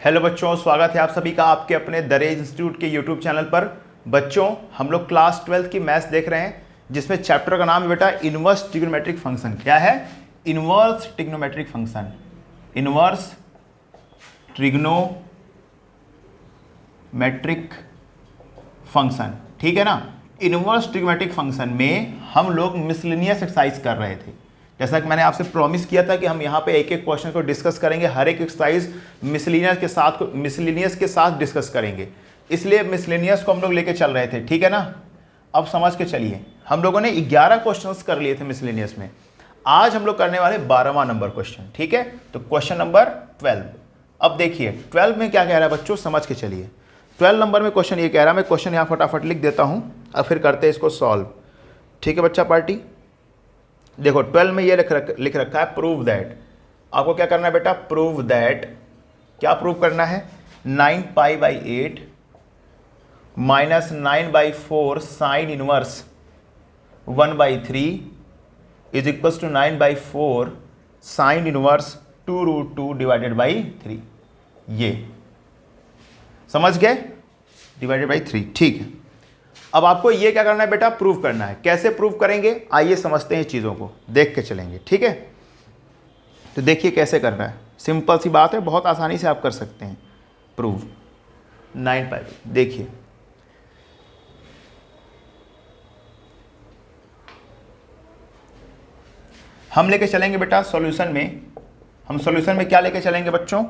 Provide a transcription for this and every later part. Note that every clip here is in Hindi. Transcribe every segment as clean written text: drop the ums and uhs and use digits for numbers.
हेलो बच्चों, स्वागत है आप सभी का आपके अपने दरेज इंस्टीट्यूट के यूट्यूब चैनल पर। बच्चों, हम लोग क्लास 12 की मैथ्स देख रहे हैं, जिसमें चैप्टर का नाम है बेटा इनवर्स ट्रिग्नोमेट्रिक फंक्शन। क्या है? Inverse trigonometric function. Inverse trigonometric function, ठीक है ना। इनवर्स ट्रिग्नोमेट्रिक फंक्शन में हम लोग मिसलेनियस एक्सरसाइज कर रहे थे। जैसा कि मैंने आपसे प्रॉमिस किया था कि हम यहाँ पे एक एक क्वेश्चन को डिस्कस करेंगे, हर एक एक्सरसाइज मिसलेनियस के साथ डिस्कस करेंगे। इसलिए मिसलेनियस को हम लोग लेके चल रहे थे, ठीक है ना। अब समझ के चलिए, हम लोगों ने 11 क्वेश्चंस कर लिए थे मिसलेनियस में। आज हम लोग करने वाले 12वां नंबर क्वेश्चन, ठीक है। तो क्वेश्चन नंबर 12। अब देखिए 12 में क्या कह रहा है बच्चों, समझ के चलिए। 12 नंबर में क्वेश्चन ये कह रहा है, मैं क्वेश्चन यहाँ फटाफट लिख देता हूँ और फिर करते हैं इसको सॉल्व, ठीक है बच्चा पार्टी। देखो 12 में ये लिख रखा है प्रूव दैट। आपको क्या करना है बेटा? Prove that. क्या प्रूव करना है? 9π/8 minus 9/4 sine inverse 1/3 is equals to 9/4 sine inverse 2√2 divided by 3। ये समझ गए? डिवाइडेड बाई 3, ठीक है। अब आपको ये क्या करना है बेटा? प्रूव करना है। कैसे प्रूव करेंगे, आइए समझते हैं चीज़ों को, देख के चलेंगे, ठीक है। तो देखिए कैसे करना है, सिंपल सी बात है, बहुत आसानी से आप कर सकते हैं प्रूव। 9π, देखिए हम लेके चलेंगे बेटा सॉल्यूशन में। हम सॉल्यूशन में क्या लेके चलेंगे बच्चों?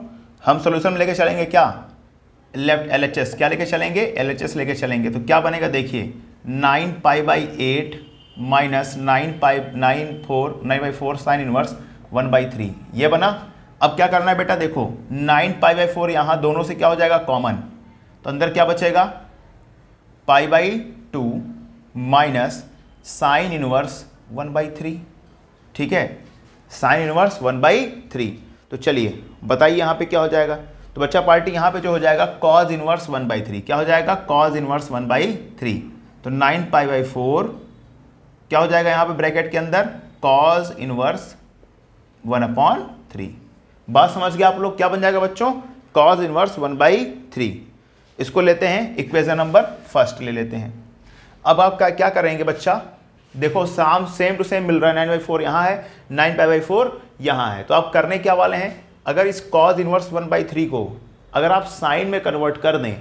हम सॉल्यूशन में लेके चलेंगे क्या? Left LHS। क्या लेके चलेंगे? LHS लेके चलेंगे। तो क्या बनेगा देखिए, 9π/8 माइनस 9/4 साइन इनवर्स 1/3, ये बना। अब क्या करना है बेटा? देखो 9π/4 यहाँ दोनों से क्या हो जाएगा? कॉमन। तो अंदर क्या बचेगा? π/2 माइनस साइन इनवर्स 1/3, ठीक है। Sign inverse 1/3। तो चलिए बताइए यहाँ पे क्या हो जाएगा। तो बच्चा पार्टी यहाँ पे जो हो जाएगा cos इनवर्स 1/3। क्या हो जाएगा? cos inverse 1/3। तो 9π/4 क्या हो जाएगा यहाँ पे ब्रैकेट के अंदर? cos inverse 1/3। बात समझ गए आप लोग? क्या बन जाएगा बच्चों? cos inverse 1/3। इसको लेते हैं इक्वेशन नंबर फर्स्ट ले लेते हैं। अब आप क्या करेंगे बच्चा? देखो सेम टू सेम मिल रहा है। 9/4 यहाँ है, 9π/4 यहाँ है। तो आप करने क्या वाले हैं? अगर इस cos इनवर्स 1/3 को अगर आप साइन में कन्वर्ट कर दें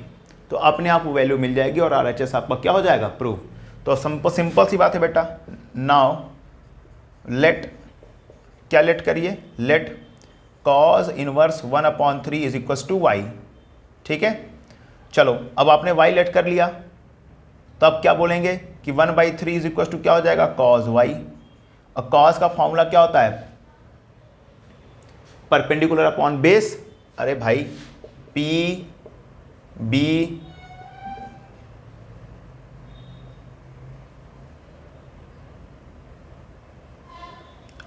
तो अपने आप वैल्यू मिल जाएगी और RHS आपका क्या हो जाएगा? प्रूव। तो सिंपल सी बात है बेटा। नाउ लेट, क्या लेट करिए? Let cos inverse 1/3 is equals to y, ठीक है। चलो अब आपने y लेट कर लिया, तो अब क्या बोलेंगे कि 1/3 इज इक्वल्स टू क्या हो जाएगा? cos y। और cos का फॉर्मूला क्या होता है? Perpendicular upon base. अरे भाई PB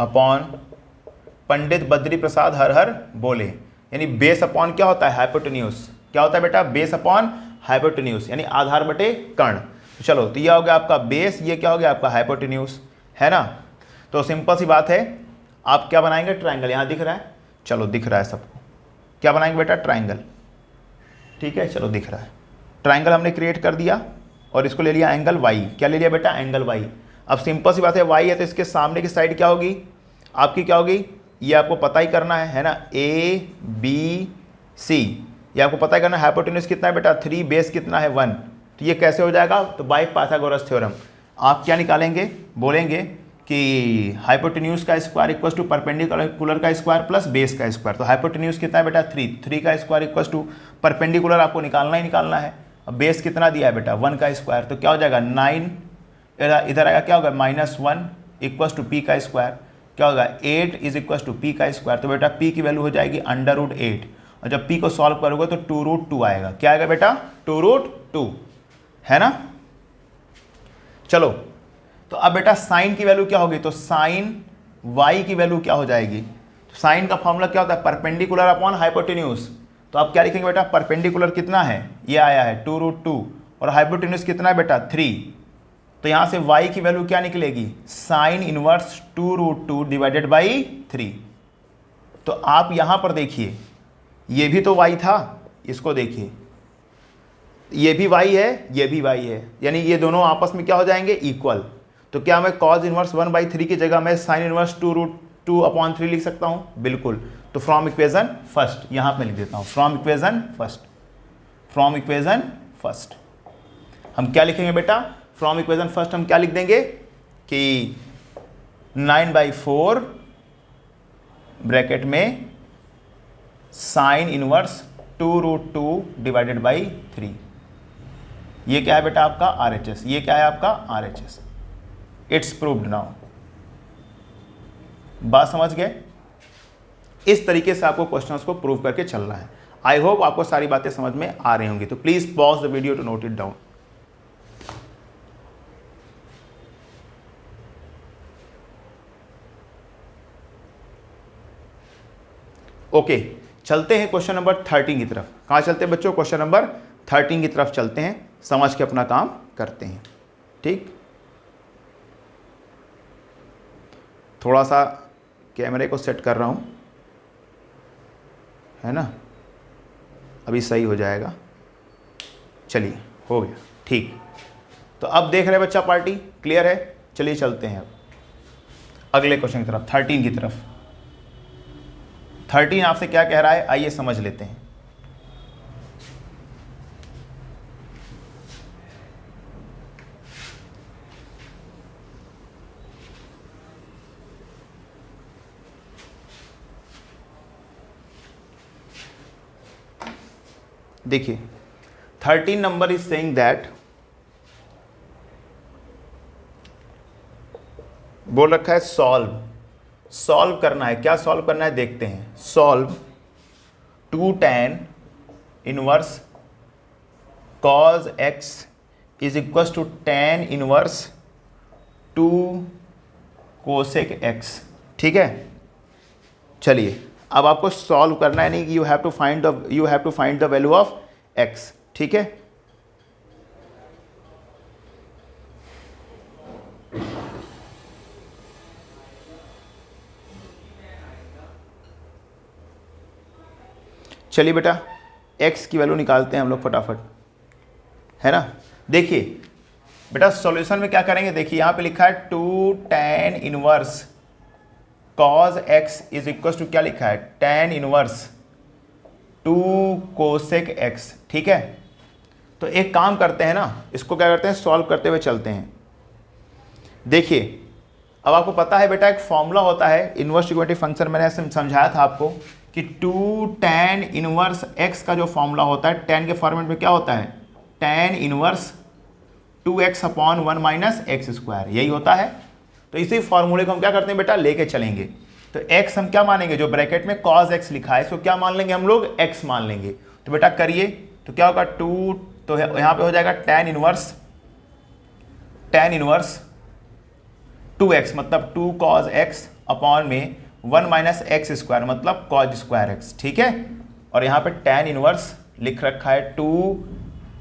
अपॉन पंडित बद्री प्रसाद हर हर बोले। यानी बेस अपॉन क्या होता है? हाइपोटेन्यूज। क्या होता है बेटा? बेस अपॉन हाइपोटेन्यूज, यानी आधार बटे कर्ण। तो चलो, तो यह हो गया आपका बेस, ये क्या हो गया आपका? हाइपोटेन्यूज, है ना। तो सिंपल सी बात है, आप क्या बनाएंगे? ट्रायंगल। यहाँ दिख रहा है? चलो दिख रहा है सबको। क्या बनाएंगे बेटा? ट्रायंगल, ठीक है। चलो दिख रहा है, ट्रायंगल हमने क्रिएट कर दिया और इसको ले लिया एंगल y। क्या ले लिया बेटा? Angle y। अब सिंपल सी बात है, y है तो इसके सामने की साइड क्या होगी आपकी? क्या होगी? ये आपको पता ही करना है ना। ABC ये आपको पता ही करना है। हाइपोटेन्यूज कितना है बेटा? 3, बेस कितना है? 1। तो ये कैसे हो जाएगा? तो बाय पाइथागोरस थ्योरम आप क्या निकालेंगे? बोलेंगे कि हाइपोटेन्यूज का स्क्वायर इक्वल्स टू परपेंडिकुलर का स्क्वायर प्लस बेस का स्क्वायर। तो हाइपोटेन्यूज कितना है बेटा? 3 का स्क्वायर इक्वल्स टू परपेंडिकुलर आपको निकालना ही निकालना है। अब बेस कितना दिया है बेटा? 1 का स्क्वायर। तो क्या हो जाएगा? 9 इधर आएगा, क्या होगा? -1 इक्वल्स टू पी का स्क्वायर। क्या होगा? 8 इज इक्वल्स टू पी का स्क्वायर। तो बेटा पी की वैल्यू हो जाएगी √8, और जब पी को सॉल्व करोगे तो 2√2 आएगा। क्या आएगा बेटा? 2√2, है ना। चलो, तो अब बेटा साइन की वैल्यू क्या होगी? तो साइन y की वैल्यू क्या हो जाएगी? तो साइन का फॉर्मूला क्या होता है? Perpendicular upon hypotenuse. तो आप क्या लिखेंगे बेटा? परपेंडिकुलर कितना है? ये आया है 2√2, और हाइपोटेन्यूज कितना है बेटा? 3। तो यहां से y की वैल्यू क्या निकलेगी? Sign inverse 2√2 divided by 3। तो आप यहां पर देखिए ये भी तो y था, इसको देखिए, ये भी y है, ये भी y है, यानी ये दोनों आपस में क्या हो जाएंगे, इक्वल। तो क्या मैं cos इनवर्स 1/3 की जगह मैं sin इनवर्स 2√2/3 लिख सकता हूँ? बिल्कुल। तो फ्रॉम इक्वेशन फर्स्ट यहाँ पे लिख देता हूँ, फ्रॉम इक्वेशन फर्स्ट हम क्या लिखेंगे बेटा? फ्रॉम इक्वेशन फर्स्ट हम क्या लिख देंगे कि 9/4 ब्रैकेट में साइन इनवर्स 2√2 डिवाइडेड बाई 3। ये क्या है बेटा आपका RHS, ये क्या है आपका RHS। It's proved now. बात समझ गए? इस तरीके से आपको क्वेश्चंस को प्रूव करके चलना है। आई होप आपको सारी बातें समझ में आ रही होंगी। तो please pause the video to note it down. Okay, चलते हैं क्वेश्चन नंबर 13 की तरफ। कहाँ चलते हैं बच्चों? क्वेश्चन नंबर 13 की तरफ चलते हैं, समझ के अपना काम करते हैं। ठीक, थोड़ा सा कैमरे को सेट कर रहा हूँ, है ना, अभी सही हो जाएगा। चलिए, हो गया, ठीक। तो अब देख रहे बच्चा पार्टी, क्लियर है? चलिए चलते हैं अब अगले क्वेश्चन की तरफ, 13 की तरफ। 13 आपसे क्या कह रहा है, आइए समझ लेते हैं। देखिए 13 नंबर इज सेइंग दैट, बोल रखा है सॉल्व करना है। क्या सॉल्व करना है देखते हैं। Solve 2 tan inverse cos x is equal to tan inverse 2 cosec x। ठीक है, चलिए अब आपको सॉल्व करना है, नहीं कि you have to find the value of x। ठीक है, चलिए बेटा x की वैल्यू निकालते हैं हम लोग फटाफट, है ना। देखिए बेटा सॉल्यूशन में क्या करेंगे, देखिए यहां पे लिखा है 2 tan inverse cos x is equal to क्या लिखा है, tan इनवर्स 2 cosec x। ठीक है, तो एक काम करते हैं ना, इसको क्या करते हैं, सॉल्व करते हुए चलते हैं। देखिए अब आपको पता है बेटा एक फॉर्मूला होता है इनवर्स ट्रिग्नोमेट्रिक फंक्शन, मैंने ऐसे समझाया था आपको कि 2 tan इनवर्स x का जो फॉर्मूला होता है, tan के फॉर्मेट में क्या होता है, tan इनवर्स 2x/1 - x², यही होता है। तो इसी फॉर्मूले को हम क्या करते हैं बेटा, लेके चलेंगे। तो x हम क्या मानेंगे, जो ब्रैकेट में cos x लिखा है इसको क्या मान लेंगे हम लोग, x मान लेंगे। तो बेटा करिए, तो क्या होगा 2, तो यहाँ पे हो जाएगा tan इनवर्स 2x मतलब 2 cos x अपॉन में 1 - x² मतलब cos² x। ठीक है, और यहाँ पे tan इनवर्स लिख रखा है 2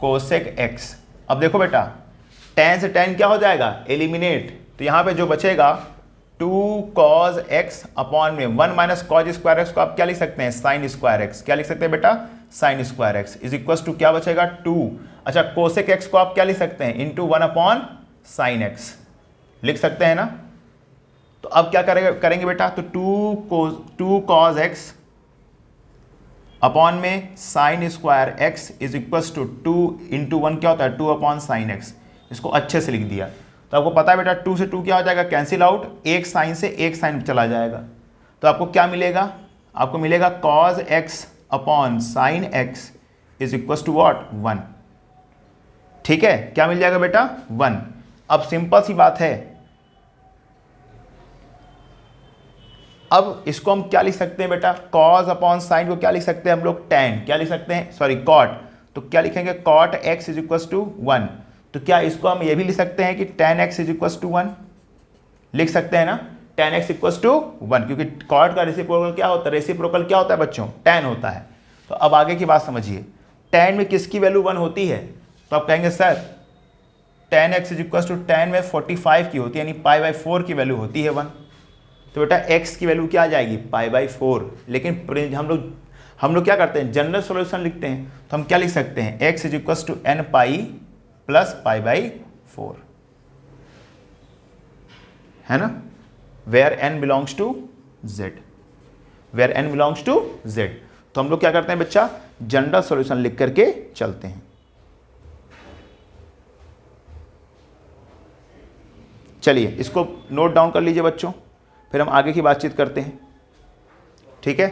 cosec x। अब देखो बेटा tan से tan क्या हो जाएगा, एलिमिनेट, तो यहाँ पे जो बचेगा 2 cos x अपॉन में 1 - cos² x को आप क्या लिख सकते हैं, sin² x। क्या लिख सकते हैं बेटा, sin² x is equal to क्या बचेगा 2, अच्छा cosec x को आप क्या लिख सकते हैं, इंटू 1/sin x लिख सकते हैं ना। तो अब क्या करेंगे बेटा, तो 2 cos x अपॉन में sin² x is equal to 2 into 1 क्या होता है, 2/sin x। इसको अच्छे से लिख दिया। तो आपको पता है बेटा 2 से 2 क्या हो जाएगा, कैंसिल आउट, एक साइन से एक साइन चला जाएगा। तो आपको क्या मिलेगा, आपको मिलेगा cos x upon sin x is equal to what, 1। ठीक है, क्या मिल जाएगा बेटा, 1। अब सिंपल सी बात है, अब इसको हम क्या लिख सकते हैं बेटा, cos अपॉन साइन को क्या लिख सकते हैं हम लोग, tan, क्या लिख सकते हैं, सॉरी cot, तो क्या लिखेंगे cot x is equal to 1। तो क्या इसको हम ये भी लिख सकते हैं कि tan x is equal to 1, लिख सकते हैं ना, tan x इक्वल टू 1, क्योंकि cot का रेसिप्रोकल क्या होता है, रेसिप्रोकल क्या होता है बच्चों, tan होता है। तो अब आगे की बात समझिए, tan में किसकी वैल्यू 1 होती है, तो आप कहेंगे sir tan x is equal to tan में 45 की होती है, यानी π/4 की वैल्यू होती है 1। तो बेटा x की वैल्यू क्या आ जाएगी, π/4। लेकिन हम लोग क्या करते हैं, जनरल सॉल्यूशन लिखते हैं। तो हम क्या लिख सकते हैं, x is equal to n pi plus pi by 4, है ना, where n belongs to z, where n belongs to z। तो हम लोग क्या करते हैं बच्चा, जनरल सॉल्यूशन लिख करके चलते हैं। चलिए इसको नोट डाउन कर लीजिए बच्चों, फिर हम आगे की बातचीत करते हैं, ठीक है।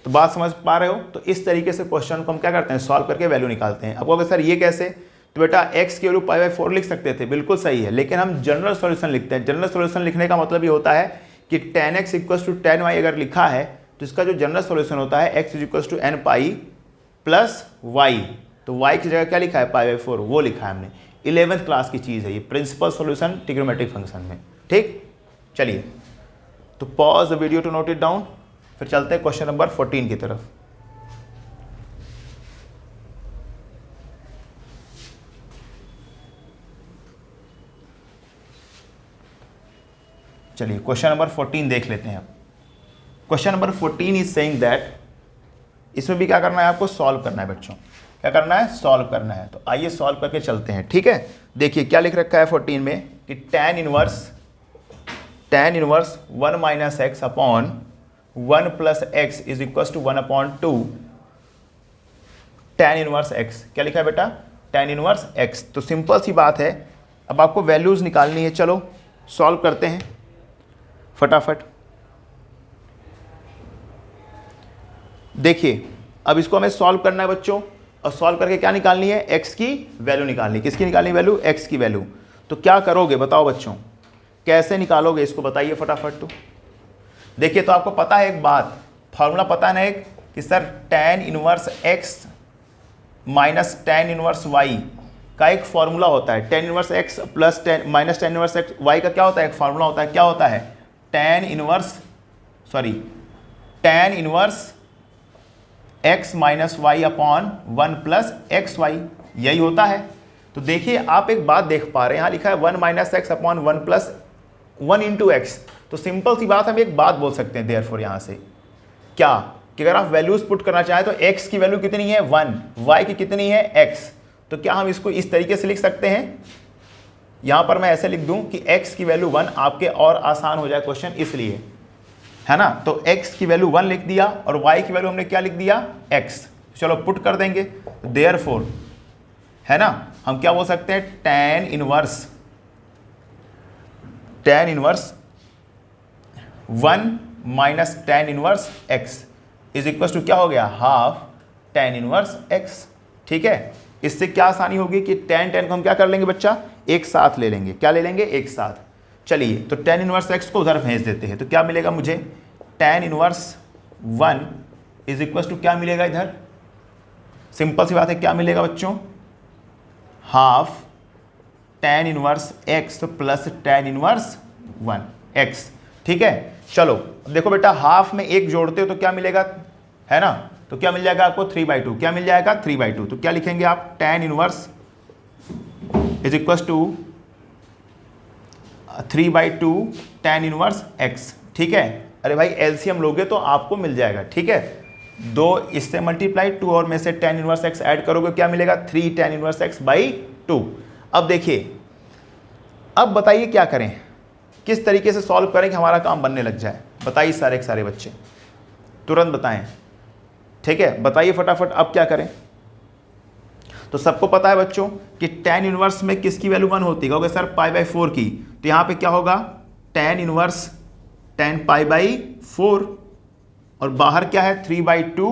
तो बात समझ पा रहे हो। तो इस तरीके से क्वेश्चन को हम क्या करते हैं, सॉल्व करके वैल्यू निकालते हैं। अब सर ये कैसे, तो बेटा x की वैल्यू पाई बाई 4 लिख सकते थे, बिल्कुल सही है, लेकिन हम जनरल सॉल्यूशन लिखते हैं। जनरल सॉल्यूशन लिखने का मतलब ये होता है कि tan x equal to tan y अगर लिखा है तो इसका जो जनरल सॉल्यूशन होता है x is equal to n pi plus y, तो y की जगह क्या लिखा है, पाई बाई 4, वो लिखा है हमने। 11th क्लास की चीज़ है ये, प्रिंसिपल सॉल्यूशन ट्रिग्नोमेट्रिक फंक्शन में, ठीक। चलिए तो pause the video to note it down, फिर चलते हैं क्वेश्चन नंबर 14 की तरफ। चलिए क्वेश्चन नंबर 14 देख लेते हैं अब। Question number 14 is saying that, इसमें भी क्या करना है आपको, सॉल्व करना है बच्चों, क्या करना है, सॉल्व करना है। तो आइए सॉल्व करके चलते हैं, ठीक है। देखिए क्या लिख रखा है 14 में कि tan inverse 1 minus x upon 1 plus x is equal to 1 upon 2 tan inverse x। क्या लिखा है बेटा, tan इनवर्स x। तो सिंपल सी बात है, अब आपको वैल्यूज निकालनी है। चलो सॉल्व करते हैं फटाफट। देखिए अब इसको हमें सॉल्व करना है बच्चों, और सॉल्व करके क्या निकालनी है, x की वैल्यू निकालनी। किसकी निकालनी वैल्यू, x की वैल्यू। तो क्या करोगे बताओ बच्चों, कैसे निकालोगे इसको बताइए फटाफट। तो देखिए, तो आपको पता है एक बात, फॉर्मूला पता है ना एक, कि sir tan inverse x minus tan inverse y का एक फॉर्मूला होता है। tan inverse x plus minus tan inverse y का क्या होता है, एक फॉर्मूला होता है। क्या होता है, tan inverse x minus y upon 1 plus x y, यही होता है। तो देखिए आप एक बात देख पा रहे हैं, यहाँ लिखा है 1 minus x upon 1 plus 1 into x. तो सिंपल सी बात, हम एक बात बोल सकते हैं देयरफॉर यहाँ से, क्या कि अगर आप वैल्यूज पुट करना चाहें तो x की वैल्यू कितनी है 1, y की कितनी है x। तो क्या हम इसको इस तरीके से लिख सकते हैं, यहाँ पर मैं ऐसे लिख दूँ कि x की वैल्यू 1, आपके और आसान हो जाए क्वेश्चन इसलिए, है ना। तो x की वैल्यू 1 लिख दिया और y की वैल्यू हमने क्या लिख दिया, x। चलो पुट कर देंगे, देयरफॉर, है ना, हम क्या बोल सकते हैं, tan inverse 1 minus tan inverse x is equal to क्या हो गया, हाफ tan इनवर्स x। ठीक है, इससे क्या आसानी होगी कि tan को हम क्या कर लेंगे बच्चा, एक साथ ले लेंगे। क्या ले लेंगे, एक साथ। चलिए तो tan इनवर्स x को उधर भेज देते हैं, तो क्या मिलेगा मुझे, tan inverse 1 is equal to क्या मिलेगा इधर, सिंपल सी बात है, क्या मिलेगा बच्चों, half tan inverse x plus tan inverse 1x। ठीक है, चलो देखो बेटा, हाफ में एक जोड़ते हो तो क्या मिलेगा, है ना, तो क्या मिल जाएगा आपको 3/2। क्या मिल जाएगा 3/2। तो क्या लिखेंगे आप, tan inverse is equal to 3/2 tan inverse x। ठीक है, अरे भाई एलसीएम लोगे तो आपको मिल जाएगा। ठीक है, 2 इससे मल्टीप्लाई, 2 और में से tan इनवर्स x ऐड करोगे, क्या मिलेगा, 3 tan इनवर्स x/2। अब देखिए, अब बताइए क्या करें, किस तरीके से सॉल्व करें कि हमारा काम बनने लग जाए, बताइए सारे बच्चे तुरंत बताएं। ठीक है, बताइए फटाफट, अब क्या करें। तो सबको पता है बच्चों कि tan इनवर्स में किसकी वैल्यू 1 होती है, कहोगे सर π/4 की। तो यहाँ पे क्या होगा, tan इनवर्स tan π/4, और बाहर क्या है 3/2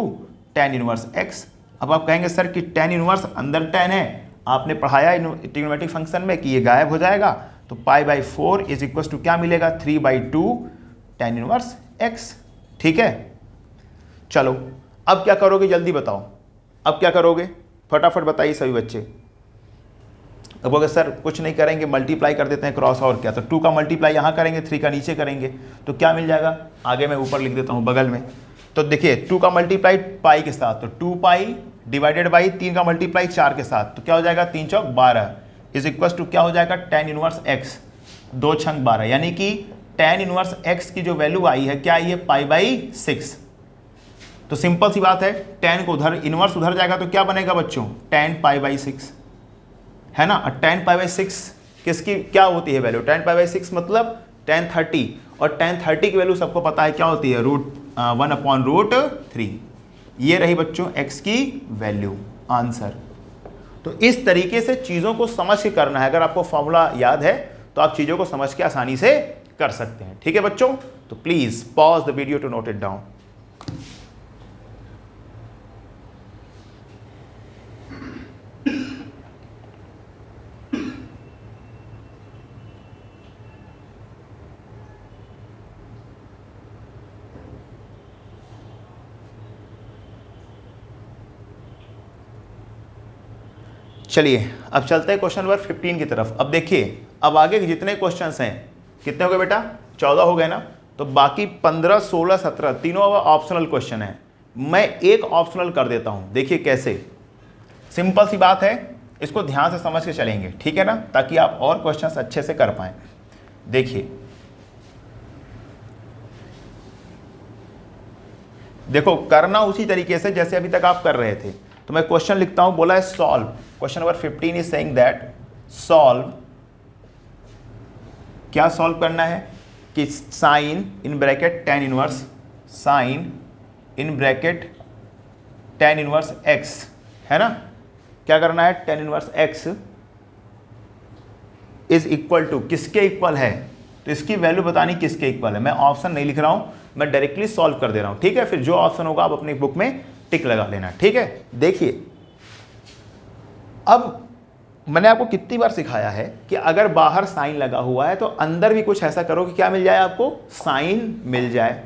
tan इनवर्स x। अब आप कहेंगे सर कि tan इनवर्स अंदर tan है, आपने पढ़ाया ट्रिग्नोमेट्रिक फंक्शन में कि ये गायब हो जाएगा, तो π/4 इज इक्वल टू क्या मिलेगा, 3/2 tan इनवर्स x। ठीक है, चलो अब क्या करोगे, जल्दी बताओ, अब क्या करोगे, फटाफट बताइए सभी बच्चे। अब अगर सर कुछ नहीं करेंगे, मल्टीप्लाई कर देते हैं क्रॉस, और क्या, तो 2 का मल्टीप्लाई यहाँ करेंगे, 3 का नीचे करेंगे, तो क्या मिल जाएगा, आगे मैं ऊपर लिख देता हूँ बगल में। तो देखिए 2 का मल्टीप्लाई पाई के साथ, तो 2π डिवाइडेड बाई 3 का मल्टीप्लाई 4 के साथ, तो क्या हो जाएगा, 3 चौक 12 इज इक्वल टू क्या हो जाएगा, tan इनवर्स x 2 छंग 12, यानी कि tan इनवर्स x की जो वैल्यू आई है, क्या आई है, π/6। तो सिंपल सी बात है, tan को उधर इनवर्स उधर जाएगा तो क्या बनेगा बच्चों, tan π/6 है ना। और tan π/6 किसकी क्या होती है वैल्यू, tan π/6 मतलब tan 30, और tan 30 की वैल्यू सबको पता है क्या होती है, √1/√3। ये रही बच्चों x की वैल्यू, आंसर। तो इस तरीके से चीज़ों को समझ के करना है। अगर आपको फॉर्मूला याद है तो आप चीज़ों को समझ के आसानी से कर सकते हैं। ठीक है बच्चों, तो please pause the video to note it down. चलिए अब चलते हैं क्वेश्चन नंबर 15 की तरफ। अब देखिए, अब आगे के जितने क्वेश्चंस हैं, कितने हो गए बेटा, 14 हो गए ना। तो बाकी 15, 16, 17 तीनों ऑप्शनल क्वेश्चन है। मैं एक ऑप्शनल कर देता हूं, देखिए कैसे। सिंपल सी बात है, इसको ध्यान से समझ के चलेंगे, ठीक है ना, ताकि आप और क्वेश्चंस अच्छे से कर पाएं। देखिए देखो, करना उसी तरीके से जैसे अभी तक आप कर रहे थे। तो मैं क्वेश्चन लिखता हूं, बोला है solve. Question number 15 is saying that solve, क्या सॉल्व करना है कि sine in bracket tan inverse, sine in bracket tan inverse x, है ना, क्या करना है, tan inverse x is equal to, किसके इक्वल है, तो इसकी वैल्यू बतानी किसके इक्वल है। मैं ऑप्शन नहीं लिख रहा हूं, मैं डायरेक्टली सॉल्व कर दे रहा हूं, ठीक है। फिर जो ऑप्शन होगा आप अपनी बुक में टिक लगा लेना, ठीक है। देखिए अब मैंने आपको कितनी बार सिखाया है कि अगर बाहर साइन लगा हुआ है तो अंदर भी कुछ ऐसा करो कि क्या मिल जाए आपको, साइन मिल जाए,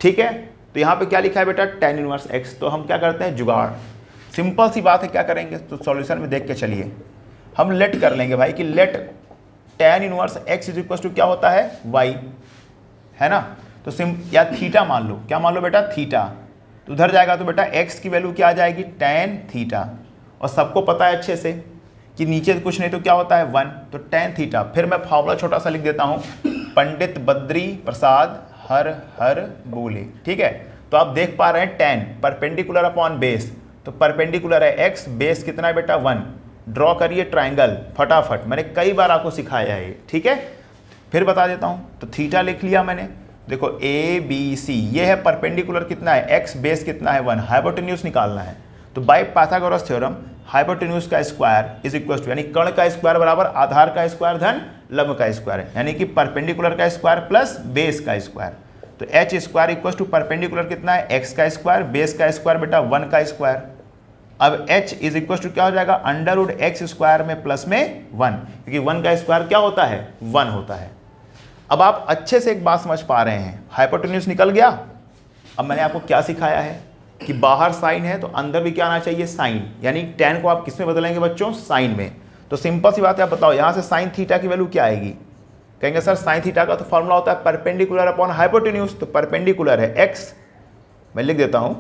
ठीक है। तो यहां पे क्या लिखा है बेटा, tan इनवर्स x, तो हम क्या करते हैं, जुगाड़। सिंपल सी बात है, क्या करेंगे, तो सॉल्यूशन में देख के चलिए, हम लेट कर लेंगे भाई कि let tan inverse x is equal to क्या होता है, y, है ना। तो या थीटा मान लो, क्या मान लो बेटा, थीटा। तो उधर जाएगा तो बेटा x की वैल्यू क्या आ जाएगी, tan थीटा। और सबको पता है अच्छे से कि नीचे कुछ नहीं तो क्या होता है 1, तो tan थीटा। फिर मैं फार्मूला छोटा सा लिख देता हूं, पंडित बद्री प्रसाद हर हर बोले, ठीक है। तो आप देख पा रहे हैं tan परपेंडिकुलर अपॉन बेस, तो परपेंडिकुलर है x, बेस कितना है बेटा 1। ड्रॉ करिए ट्राइंगल फटाफट, मैंने कई बार आपको सिखाया है, ठीक है। फिर बता देता हूं, तो थीटा लिख लिया मैंने। देखो ABC, ये है परपेंडिकुलर कितना है x, बेस कितना है 1, हाइपोटेन्यूज निकालना है। तो बाय पाइथागोरस थ्योरम हाइपोटेन्यूज का स्क्वायर इज इक्वल टू, यानी कर्ण का स्क्वायर बराबर आधार का स्क्वायर धन लंब का स्क्वायर है, यानी कि परपेंडिकुलर का स्क्वायर प्लस बेस का स्क्वायर। तो h square equal to perpendicular कितना है x का स्क्वायर, बेस का स्क्वायर बेटा 1 का स्क्वायर। अब h इज इक्वल टू क्या हो जाएगा, √x स्क्वायर में प्लस में 1, क्योंकि 1 का स्क्वायर क्या होता है, 1 होता है। अब आप अच्छे से एक बात समझ पा रहे हैं, हाइपोटेन्यूज निकल गया। अब मैंने आपको क्या सिखाया है कि बाहर साइन है तो अंदर भी क्या आना चाहिए, साइन, यानी tan को आप किस में बदलेंगे बच्चों, साइन में। तो सिंपल सी बात है, आप बताओ यहां से साइन थीटा की वैल्यू क्या आएगी। कहेंगे सर साइन थीटा का तो फॉर्मूला होता है परपेंडिकुलर अपॉन हाइपोटेन्यूज, तो परपेंडिकुलर है x, मैं लिख देता हूं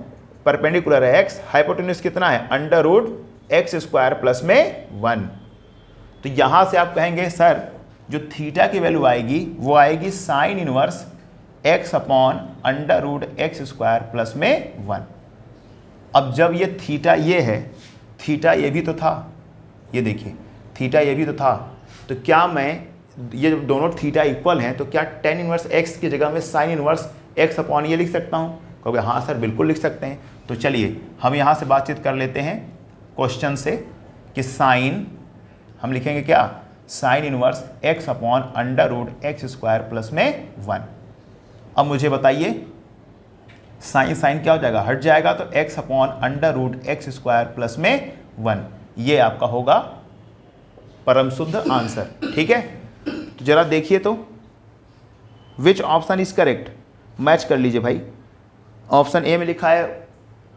परपेंडिकुलर है x, हाइपोटेन्यूज कितना है √x स्क्वायर प्लस में 1। तो यहां से आप कहेंगे सर जो थीटा की वैल्यू आएगी वो आएगी sine inverse x upon √x square plus में 1। अब जब ये थीटा ये है, थीटा ये भी तो था, ये देखिए थीटा ये भी तो था, तो क्या मैं ये दोनों थीटा इक्वल हैं तो क्या tan इनवर्स x की जगह में साइन इनवर्स x अपॉन ये लिख सकता हूँ, कहोगे हाँ सर बिल्कुल लिख सकते हैं। तो चलिए हम यहाँ से बातचीत कर लेते हैं क्वेश्चन से कि साइन, हम लिखेंगे क्या, sine inverse x upon √x square plus में 1। अब मुझे बताइए साइन साइन क्या हो जाएगा, हट जाएगा, तो x upon √x square plus में 1, ये आपका होगा परम शुद्ध आंसर, ठीक है। तो जरा देखिए तो which option is correct, match कर लीजिए भाई। ऑप्शन ए में लिखा है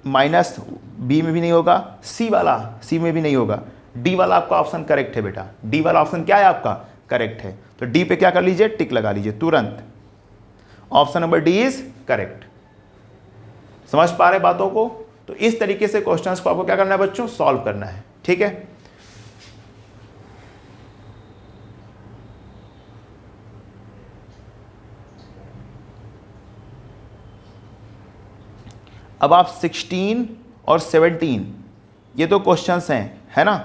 माइनस, बी में भी नहीं होगा, सी वाला सी में भी नहीं होगा, डी वाला आपका ऑप्शन करेक्ट है बेटा, डी वाला ऑप्शन क्या है आपका, करेक्ट है। तो डी पे क्या कर लीजिए, टिक लगा लीजिए तुरंत, option number D is correct. समझ पा रहे बातों को। तो इस तरीके से क्वेश्चंस को आपको क्या करना है बच्चों, सॉल्व करना है, ठीक है। अब आप 16 और 17 ये तो क्वेश्चंस हैं, है ना,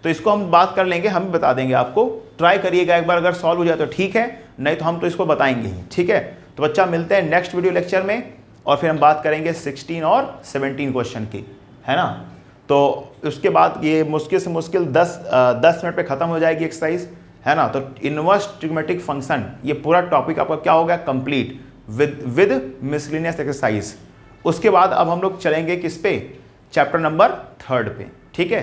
तो इसको हम बात कर लेंगे, हम बता देंगे आपको, ट्राई करिएगा एक बार, अगर सॉल्व हो जाए तो ठीक है, नहीं तो हम तो इसको बताएंगे ही, ठीक है। तो बच्चा मिलते हैं नेक्स्ट वीडियो लेक्चर में, और फिर हम बात करेंगे 16 और 17 क्वेश्चन की, है ना। तो उसके बाद ये मुश्किल से मुश्किल 10 मिनट पे ख़त्म हो जाएगी एक्सरसाइज, है ना। तो इनवर्स ट्रिग्मेटिक फंक्शन ये पूरा टॉपिक आपका क्या हो गया, कंप्लीट विद मिसलेनियस एक्सरसाइज। उसके बाद अब हम लोग चलेंगे किस पे, चैप्टर नंबर 3 पे, ठीक है।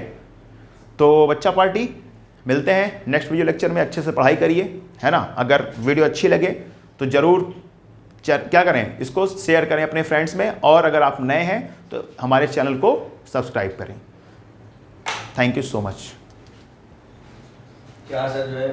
तो बच्चा पार्टी मिलते हैं नेक्स्ट वीडियो लेक्चर में, अच्छे से पढ़ाई करिए, है ना। अगर वीडियो अच्छी लगे तो ज़रूर क्या करें, इसको शेयर करें अपने फ्रेंड्स में, और अगर आप नए हैं तो हमारे चैनल को सब्सक्राइब करें। Thank you so much. क्या सर जो है